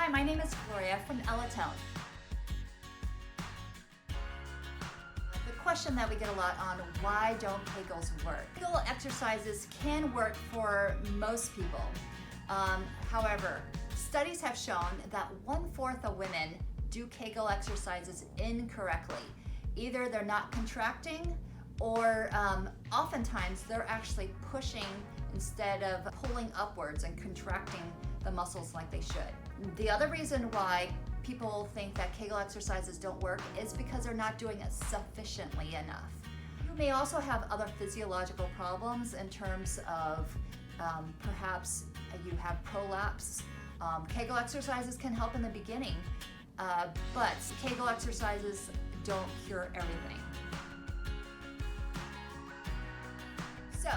Hi, my name is Gloria from ELITONE. The question that we get a lot on, why don't Kegels work? Kegel exercises can work for most people. However, studies have shown that 1/4 of women do Kegel exercises incorrectly. Either they're not contracting, or oftentimes they're actually pushing instead of pulling upwards and contracting the muscles like they should. The other reason why people think that Kegel exercises don't work is because they're not doing it sufficiently enough. You may also have other physiological problems in terms of perhaps you have prolapse. Kegel exercises can help in the beginning, but Kegel exercises don't cure everything. So,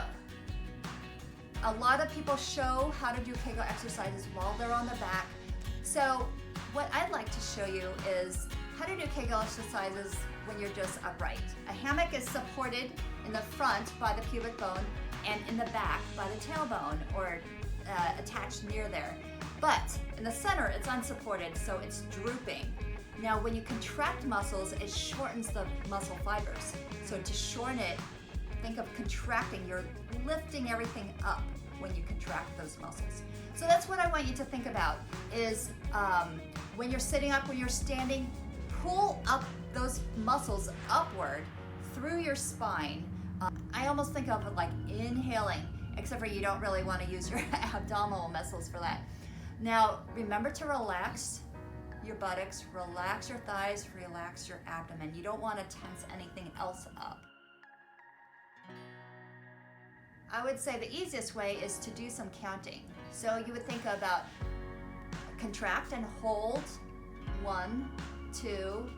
a lot of people show how to do Kegel exercises while they're on the back. So what I'd like to show you is how to do Kegel exercises when you're just upright. A hammock is supported in the front by the pubic bone and in the back by the tailbone, or attached near there. But in the center, it's unsupported, so it's drooping. Now, when you contract muscles, it shortens the muscle fibers. So to shorten it, think of contracting. You're lifting everything up when you contract those muscles. So that's what I want you to think about is when you're sitting up, when you're standing, pull up those muscles upward through your spine. I almost think of it like inhaling, except for you don't really want to use your abdominal muscles for that. Now, remember to relax your buttocks, relax your thighs, relax your abdomen. You don't want to tense anything else up. I would say the easiest way is to do some counting. So you would think about contract and hold, 1, 2,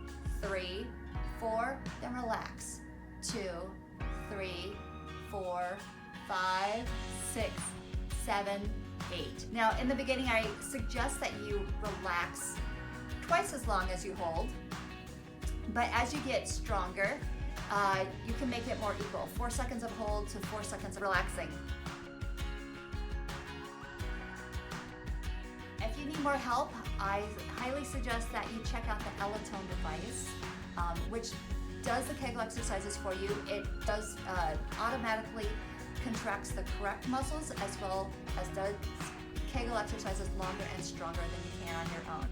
3, 4, then relax, 2, 3, 4, 5, 6, 7, 8. Now in the beginning, I suggest that you relax twice as long as you hold, but as you get stronger, you can make it more equal. 4 seconds of hold to 4 seconds of relaxing. If you need more help, I highly suggest that you check out the ELITONE device, which does the Kegel exercises for you. It does automatically contracts the correct muscles as well as does Kegel exercises longer and stronger than you can on your own.